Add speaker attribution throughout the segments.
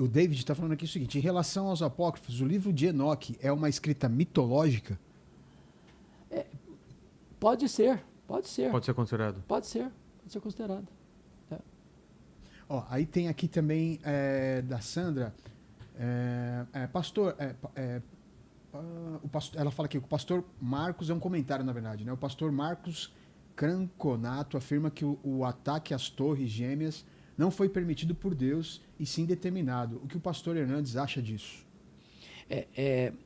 Speaker 1: o David está falando aqui o seguinte: em relação aos apócrifos, o livro de Enoque é uma escrita mitológica?
Speaker 2: Pode ser, pode ser.
Speaker 3: Pode ser considerado.
Speaker 2: Pode ser considerado.
Speaker 1: Ó, aí tem aqui também da Sandra, pastor, ela fala aqui que o pastor Marcos, é um comentário na verdade, né? O pastor Marcos Cranconato afirma que o ataque às torres gêmeas não foi permitido por Deus e sim determinado. O que o pastor Hernandes acha disso?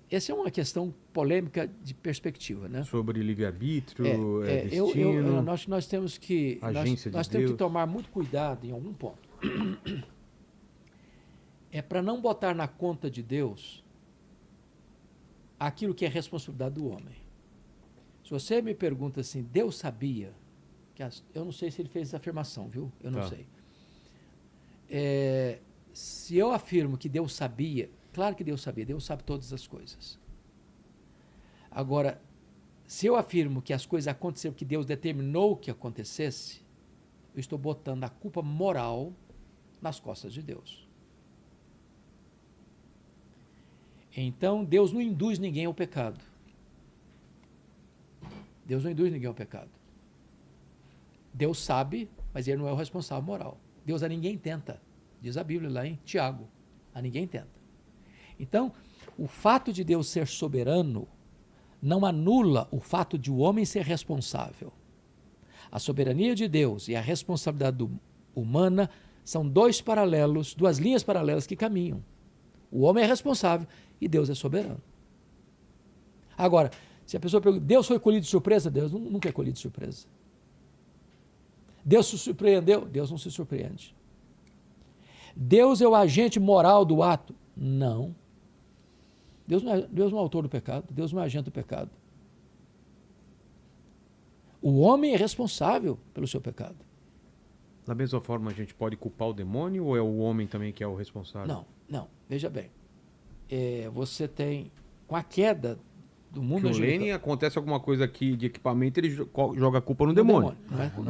Speaker 2: Essa é uma questão polêmica de perspectiva, né?
Speaker 3: Sobre livre-arbítrio, destino,
Speaker 2: nós temos que nós temos que tomar muito cuidado em algum ponto. É para não botar na conta de Deus aquilo que é responsabilidade do homem. Se você me pergunta assim, Deus sabia eu não sei se ele fez essa afirmação, viu? Eu não sei. Se eu afirmo que Deus sabia, claro que Deus sabia, Deus sabe todas as coisas. Agora, se eu afirmo que as coisas aconteceram porque Deus determinou que acontecesse, eu estou botando a culpa moral nas costas de Deus. Então, Deus não induz ninguém ao pecado. Deus não induz ninguém ao pecado. Deus sabe, mas ele não é o responsável moral. Deus a ninguém tenta, diz a Bíblia lá em Tiago, a ninguém tenta. Então, o fato de Deus ser soberano não anula o fato de o homem ser responsável. A soberania de Deus e a responsabilidade humana são duas linhas paralelas que caminham. O homem é responsável e Deus é soberano. Agora, se a pessoa pergunta, Deus foi colhido de surpresa? Deus nunca é colhido de surpresa. Deus se surpreendeu? Deus não se surpreende. Deus é o agente moral do ato? Não. Deus não é o autor do pecado, Deus não é agente do pecado. O homem é responsável pelo seu pecado.
Speaker 3: Da mesma forma, a gente pode culpar o demônio ou é o homem também que é o responsável?
Speaker 2: Não. Veja bem. Você tem, com a queda do mundo angelical...
Speaker 3: o Lênin, acontece alguma coisa aqui de equipamento, ele joga a culpa no demônio.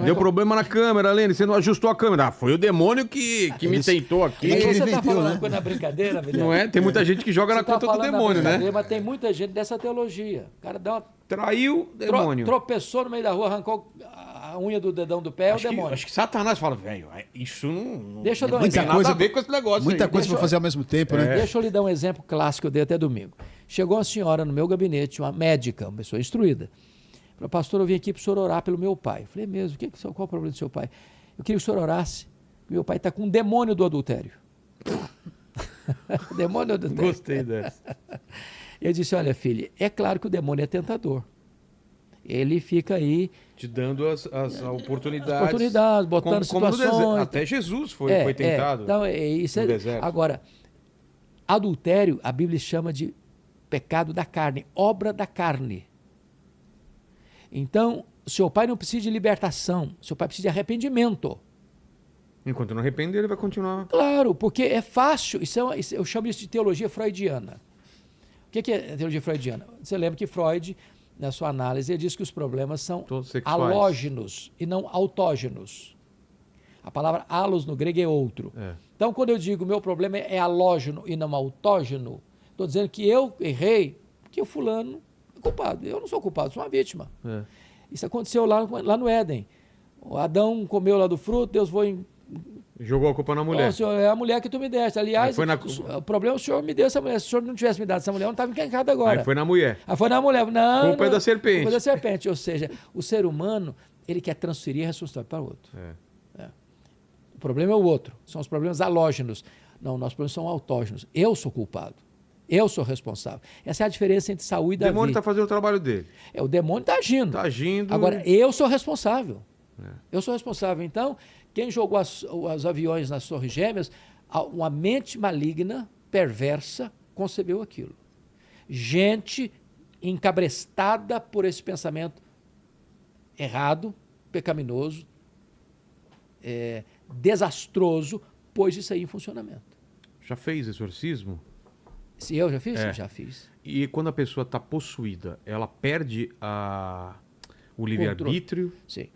Speaker 2: Deu
Speaker 3: problema na câmera, Lênin, você não ajustou a câmera. Foi o demônio que me tentou aqui.
Speaker 2: Mas você está falando uma coisa na brincadeira, velho?
Speaker 3: Não é? Tem muita gente que joga na conta do demônio, né?
Speaker 2: Mas tem muita gente dessa teologia. O cara dá uma...
Speaker 3: Traiu o demônio.
Speaker 2: Tropeçou no meio da rua, arrancou a unha do dedão do pé, é o demônio.
Speaker 3: Acho que Satanás fala, velho, isso não
Speaker 2: Deixa eu dar um
Speaker 3: tem
Speaker 2: exemplo.
Speaker 3: nada a ver com esse negócio.
Speaker 1: Muita coisa para fazer ao mesmo tempo, né?
Speaker 2: Deixa eu lhe dar um exemplo clássico que eu dei até domingo. Chegou uma senhora no meu gabinete, uma médica, uma pessoa instruída. Falou, pastor, eu vim aqui para o senhor orar pelo meu pai. Eu falei, mesmo? Qual o problema do seu pai? Eu queria que o senhor orasse. Meu pai está com um demônio do adultério. Demônio do adultério.
Speaker 3: Gostei dessa.
Speaker 2: Eu disse, olha, filha, é claro que o demônio é tentador. Ele fica aí...
Speaker 3: Te dando as oportunidades.
Speaker 2: As oportunidades, botando situações.
Speaker 3: Até Jesus foi tentado
Speaker 2: então, isso
Speaker 3: no deserto.
Speaker 2: Agora, adultério, a Bíblia chama de pecado da carne, obra da carne. Então, seu pai não precisa de libertação, seu pai precisa de arrependimento.
Speaker 3: Enquanto não arrepender, ele vai continuar.
Speaker 2: Claro, porque é fácil, eu chamo isso de teologia freudiana. O que é teologia freudiana? Você lembra que Freud, na sua análise, ele diz que os problemas são halógenos e não autógenos. A palavra halos no grego é outro. Então, quando eu digo meu problema é halógeno e não autógeno, estou dizendo que eu errei, porque o fulano é culpado. Eu não sou culpado, sou uma vítima. Isso aconteceu lá no Éden. O Adão comeu lá do fruto, Deus foi...
Speaker 3: Jogou a culpa na mulher.
Speaker 2: Senhor, é a mulher que tu me deste. Aliás, o problema é o senhor me deu essa mulher. Se o senhor não tivesse me dado essa mulher, eu não estava encrencado agora.
Speaker 3: Aí foi na mulher.
Speaker 2: Foi na mulher. Não,
Speaker 3: culpa é da serpente.
Speaker 2: Culpa é da serpente. Ou seja, o ser humano, ele quer transferir a responsabilidade para o outro. O problema é o outro. São os problemas halógenos. Não, nossos problemas são autógenos. Eu sou culpado. Eu sou responsável. Essa é a diferença entre Saul e Davi.
Speaker 3: O demônio está fazendo o trabalho dele.
Speaker 2: O demônio está agindo.
Speaker 3: Está agindo.
Speaker 2: Agora, eu sou responsável. Eu sou responsável. Então, quem jogou os aviões nas Torres Gêmeas, uma mente maligna, perversa, concebeu aquilo. Gente encabrestada por esse pensamento errado, pecaminoso, desastroso, pôs isso aí em funcionamento.
Speaker 3: Já fez exorcismo?
Speaker 2: Se eu já fiz? Já fiz.
Speaker 3: E quando a pessoa está possuída, ela perde o livre-arbítrio?
Speaker 2: Sim.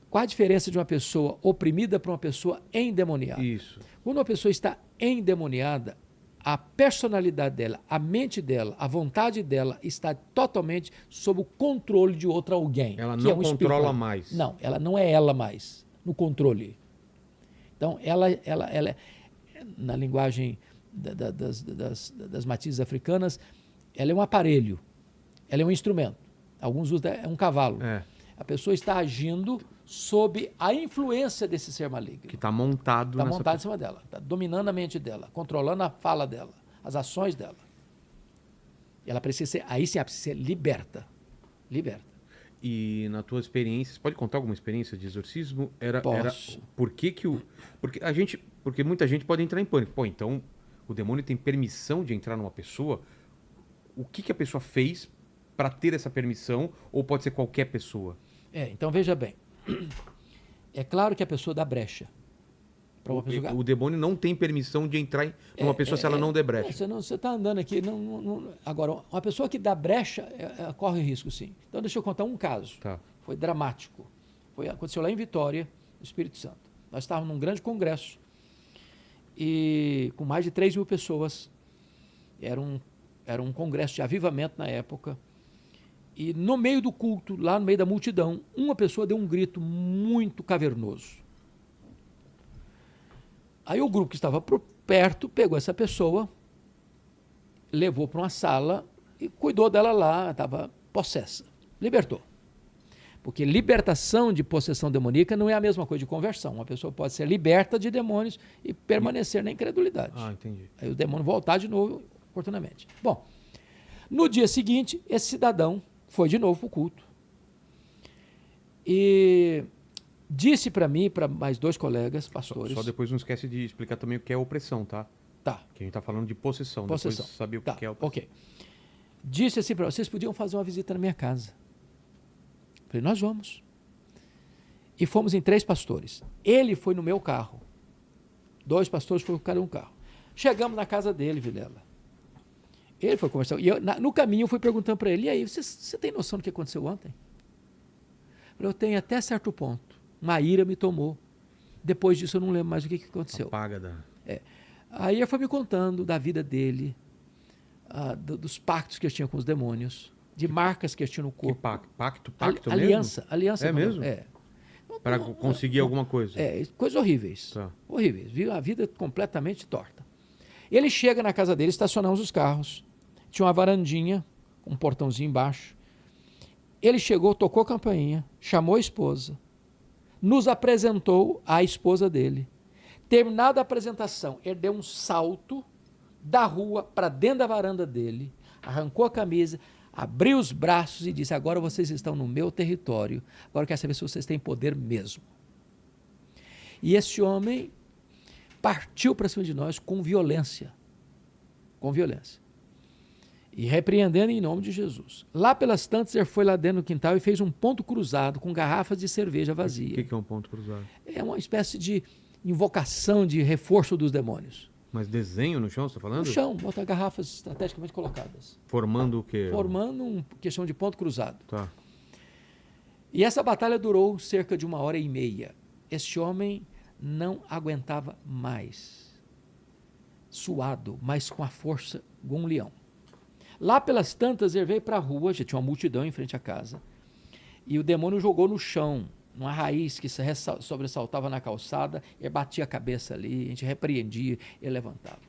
Speaker 2: Qual a diferença de uma pessoa oprimida para uma pessoa endemoniada?
Speaker 3: Isso.
Speaker 2: Quando uma pessoa está endemoniada, a personalidade dela, a mente dela, a vontade dela está totalmente sob o controle de outro alguém.
Speaker 3: Ela
Speaker 2: que
Speaker 3: não
Speaker 2: é um
Speaker 3: controla
Speaker 2: espírito.
Speaker 3: mais.
Speaker 2: Não, ela não é ela mais, no controle. Então, ela na linguagem das matizes africanas, ela é um aparelho, ela é um instrumento. Alguns usam, é um cavalo.
Speaker 3: É,
Speaker 2: A pessoa está agindo sob a influência desse ser maligno.
Speaker 3: que está montado
Speaker 2: Está
Speaker 3: nessa
Speaker 2: montado em cima dela, está dominando a mente dela, controlando a fala dela, as ações dela. E ela precisa ser, aí sim, ela precisa ser liberta. Liberta.
Speaker 3: E na tua experiência, você pode contar alguma experiência de exorcismo?
Speaker 2: Posso.
Speaker 3: Por que que porque muita gente pode entrar em pânico. Pô, então o demônio tem permissão de entrar numa pessoa? O que a pessoa fez para ter essa permissão? Ou pode ser qualquer pessoa?
Speaker 2: Então veja bem. É claro que a pessoa dá brecha. Para uma pessoa...
Speaker 3: O demônio não tem permissão de entrar numa pessoa se ela não der brecha.
Speaker 2: Você está andando aqui. Agora, uma pessoa que dá brecha corre risco, sim. Então, deixa eu contar um caso.
Speaker 3: Tá.
Speaker 2: Foi dramático. Aconteceu lá em Vitória, no Espírito Santo. Nós estávamos num grande congresso e com mais de 3.000 pessoas. Era um congresso de avivamento na época. E no meio do culto, lá no meio da multidão, uma pessoa deu um grito muito cavernoso. Aí o grupo que estava por perto pegou essa pessoa, levou para uma sala e cuidou dela lá, estava possessa. Libertou. Porque libertação de possessão demoníaca não é a mesma coisa de conversão. Uma pessoa pode ser liberta de demônios e permanecer na incredulidade.
Speaker 3: Ah, entendi.
Speaker 2: Aí o demônio voltar de novo, oportunamente. Bom, no dia seguinte, esse cidadão foi de novo para o culto. E disse para mim, para mais 2 colegas, pastores...
Speaker 3: Só depois não esquece de explicar também o que é opressão, tá?
Speaker 2: Tá.
Speaker 3: Que a gente está falando de possessão.
Speaker 2: Possessão.
Speaker 3: Depois saber o
Speaker 2: Tá,
Speaker 3: que é opressão.
Speaker 2: ok. Disse assim para vocês, podiam fazer uma visita na minha casa. Falei, nós vamos. E fomos em 3 pastores. Ele foi no meu carro. 2 pastores foram cada um carro. Chegamos na casa dele, Vilela. Ele foi conversar. E no caminho eu fui perguntando para ele, e aí, você tem noção do que aconteceu ontem? Eu tenho até certo ponto. Uma ira me tomou. Depois disso eu não lembro mais o que aconteceu.
Speaker 3: Apaga da...
Speaker 2: Aí ele foi me contando da vida dele, dos pactos que ele tinha com os demônios, de marcas que ele tinha no
Speaker 3: Que
Speaker 2: corpo.
Speaker 3: pacto
Speaker 2: Aliança.
Speaker 3: mesmo?
Speaker 2: Aliança.
Speaker 3: É mesmo? Para conseguir alguma coisa.
Speaker 2: Coisas horríveis.
Speaker 3: Tá.
Speaker 2: Horríveis. Viu a vida completamente torta. Ele chega na casa dele, estacionamos os carros. Tinha uma varandinha, um portãozinho embaixo. Ele chegou, tocou a campainha, chamou a esposa, nos apresentou à esposa dele. Terminada a apresentação, ele deu um salto da rua para dentro da varanda dele, arrancou a camisa, abriu os braços e disse, agora vocês estão no meu território, agora eu quero saber se vocês têm poder mesmo. E esse homem partiu para cima de nós com violência. Com violência. E repreendendo em nome de Jesus. Lá pelas tantas, ele foi lá dentro do quintal e fez um ponto cruzado com garrafas de cerveja vazia.
Speaker 3: O que é um ponto cruzado?
Speaker 2: É uma espécie de invocação de reforço dos demônios.
Speaker 3: Mas desenho no chão, você está falando?
Speaker 2: No chão, botar garrafas estrategicamente colocadas.
Speaker 3: Formando o quê?
Speaker 2: Formando uma questão de ponto cruzado.
Speaker 3: Tá.
Speaker 2: E essa batalha durou cerca de 1h30. Esse homem não aguentava mais. Suado, mas com a força de um leão. Lá pelas tantas, ele veio para a rua, já tinha uma multidão em frente à casa, e o demônio jogou no chão, numa raiz que se sobressaltava na calçada, ele batia a cabeça ali, a gente repreendia, ele levantava.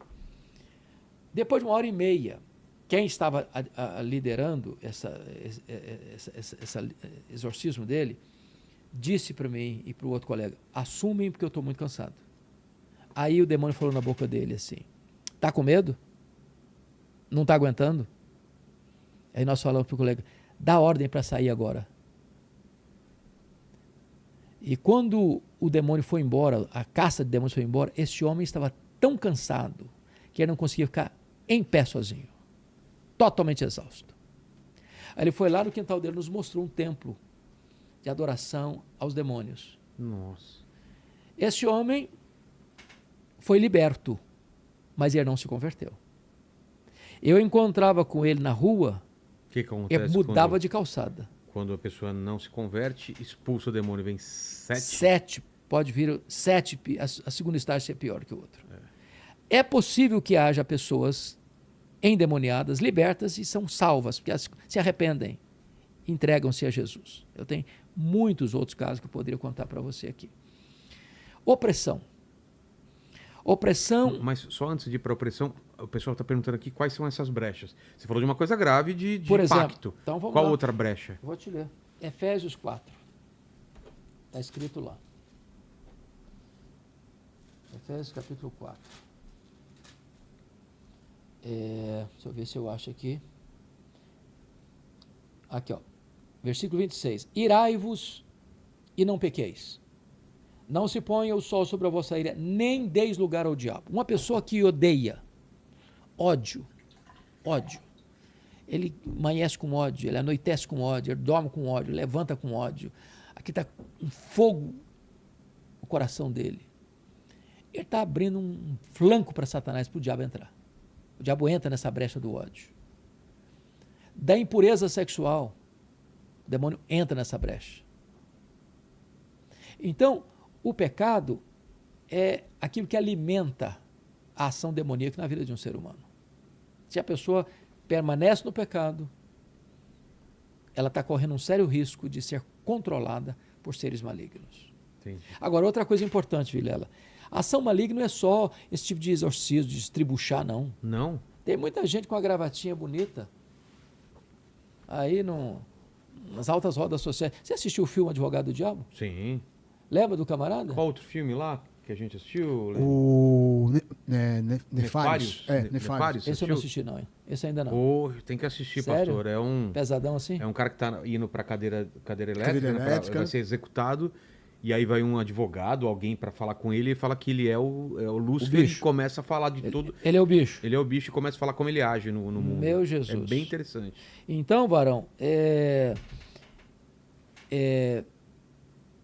Speaker 2: Depois de 1h30, quem estava liderando esse exorcismo dele, disse para mim e para o outro colega, assumem porque eu estou muito cansado. Aí o demônio falou na boca dele assim, tá com medo? Não está aguentando? Aí nós falamos para o colega, dá ordem para sair agora. E quando o demônio foi embora, a caça de demônios foi embora, esse homem estava tão cansado que ele não conseguia ficar em pé sozinho. Totalmente exausto. Aí ele foi lá no quintal dele e nos mostrou um templo de adoração aos demônios.
Speaker 3: Nossa.
Speaker 2: Esse homem foi liberto, mas ele não se converteu. Eu encontrava com ele na rua,
Speaker 3: O que acontece
Speaker 2: ele mudava de calçada.
Speaker 3: Quando a pessoa não se converte, expulsa o demônio, vem 7?
Speaker 2: 7, pode vir 7, a segunda estágio ser pior que o outro. É possível que haja pessoas endemoniadas, libertas e são salvas, porque elas se arrependem, entregam-se a Jesus. Eu tenho muitos outros casos que eu poderia contar para você aqui. Opressão. Opressão...
Speaker 3: Mas só antes de ir para a opressão, o pessoal está perguntando aqui quais são essas brechas. Você falou de uma coisa grave de
Speaker 2: Por exemplo,
Speaker 3: pacto.
Speaker 2: então vamos
Speaker 3: Qual
Speaker 2: lá.
Speaker 3: outra brecha?
Speaker 2: Vou te ler. Efésios 4. Está escrito lá. Efésios capítulo 4. Deixa eu ver se eu acho aqui. Aqui, ó. Versículo 26. Irai-vos e não pequeis. Não se ponha o sol sobre a vossa ira, nem deis lugar ao diabo. Uma pessoa que odeia, ódio, ele amanhece com ódio, ele anoitece com ódio, ele dorme com ódio, levanta com ódio. Aqui está um fogo no coração dele. Ele está abrindo um flanco para Satanás, para o diabo entrar. O diabo entra nessa brecha do ódio. Da impureza sexual, o demônio entra nessa brecha. Então, o pecado é aquilo que alimenta a ação demoníaca na vida de um ser humano. Se a pessoa permanece no pecado, ela está correndo um sério risco de ser controlada por seres malignos.
Speaker 3: Entendi.
Speaker 2: Agora, outra coisa importante, Vilela, a ação maligna não é só esse tipo de exorcismo, de estribuchar, não.
Speaker 3: Não?
Speaker 2: Tem muita gente com a gravatinha bonita aí nas altas rodas sociais. Você assistiu o filme Advogado do Diabo?
Speaker 3: Sim.
Speaker 2: Lembra do camarada?
Speaker 3: Qual outro filme lá que a gente assistiu?
Speaker 1: O Nefários.
Speaker 3: Nefários?
Speaker 1: Nefários.
Speaker 2: Esse eu não assisti, não, hein? Esse ainda não.
Speaker 3: Oh, tem que assistir,
Speaker 2: Sério?
Speaker 3: pastor.
Speaker 2: Pesadão assim?
Speaker 3: É um cara que está indo para cadeira elétrica,
Speaker 1: Cadeira
Speaker 3: né,
Speaker 1: elétrica.
Speaker 3: vai ser executado, e aí vai um advogado, alguém para falar com ele, e fala que ele é o Lúcifer,
Speaker 2: bicho.
Speaker 3: e começa a falar de tudo.
Speaker 2: Ele é o bicho.
Speaker 3: Ele é o bicho e começa a falar como ele age no mundo.
Speaker 2: Meu Jesus.
Speaker 3: É bem interessante.
Speaker 2: Então, varão,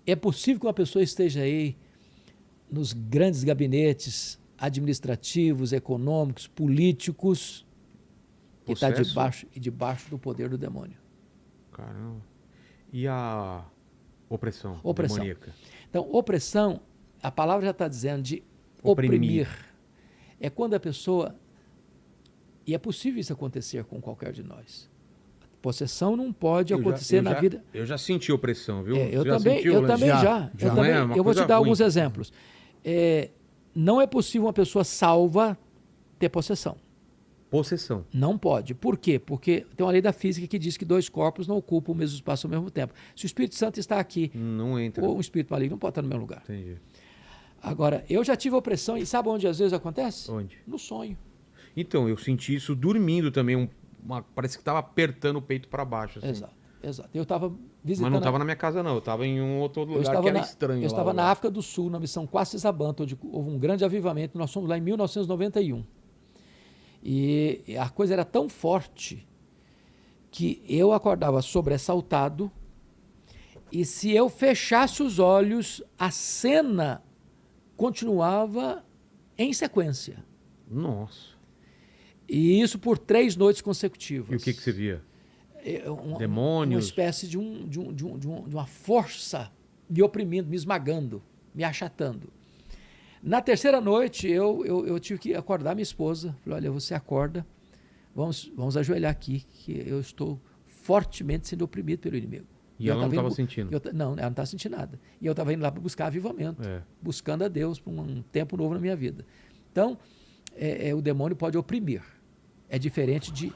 Speaker 2: é possível que uma pessoa esteja aí nos grandes gabinetes administrativos, econômicos, políticos, e está debaixo do poder do demônio.
Speaker 3: Caramba. E a opressão
Speaker 2: Opressão.
Speaker 3: demoníaca?
Speaker 2: Então, opressão, a palavra já está dizendo de
Speaker 3: Oprimir.
Speaker 2: oprimir. É quando a pessoa... E é possível isso acontecer com qualquer de nós. Possessão não pode acontecer na vida...
Speaker 3: Eu já senti opressão, viu?
Speaker 2: Eu
Speaker 3: Você já
Speaker 2: também,
Speaker 3: sentiu,
Speaker 2: eu
Speaker 3: né?
Speaker 2: também já.
Speaker 1: Já.
Speaker 2: Eu,
Speaker 3: Não
Speaker 2: também,
Speaker 3: é uma
Speaker 2: eu vou te
Speaker 3: coisa
Speaker 2: dar
Speaker 3: ruim.
Speaker 2: alguns exemplos. Não é possível uma pessoa salva ter possessão.
Speaker 3: Possessão.
Speaker 2: Não pode. Por quê? Porque tem uma lei da física que diz que dois corpos não ocupam o mesmo espaço ao mesmo tempo. Se o Espírito Santo está aqui,
Speaker 3: Não entra.
Speaker 2: ou um espírito maligno não pode estar no mesmo lugar.
Speaker 3: Entendi.
Speaker 2: Agora, eu já tive opressão e sabe onde às vezes acontece?
Speaker 3: Onde?
Speaker 2: No sonho.
Speaker 3: Então, eu senti isso dormindo também. Parece que estava apertando o peito para baixo. Assim.
Speaker 2: Exato. Eu estava visitando...
Speaker 3: Mas não estava na minha casa, não. Eu estava em um outro lugar que era estranho.
Speaker 2: Eu estava
Speaker 3: lá,
Speaker 2: na África do Sul, na missão Quacisabanta, onde houve um grande avivamento. Nós fomos lá em 1991. E a coisa era tão forte que eu acordava sobressaltado e se eu fechasse os olhos, a cena continuava em sequência.
Speaker 3: Nossa.
Speaker 2: E isso por 3 noites consecutivas.
Speaker 3: E o que você via?
Speaker 2: Uma
Speaker 3: Demônios?
Speaker 2: espécie de uma força me oprimindo, me esmagando, me achatando. Na terceira noite, eu tive que acordar minha esposa. Falei, olha, você acorda, vamos ajoelhar aqui, que eu estou fortemente sendo oprimido pelo inimigo.
Speaker 3: E ela não estava sentindo?
Speaker 2: Não, ela não estava sentindo nada. E eu estava indo lá para buscar avivamento, buscando a Deus para um tempo novo na minha vida. Então, o demônio pode oprimir. É diferente de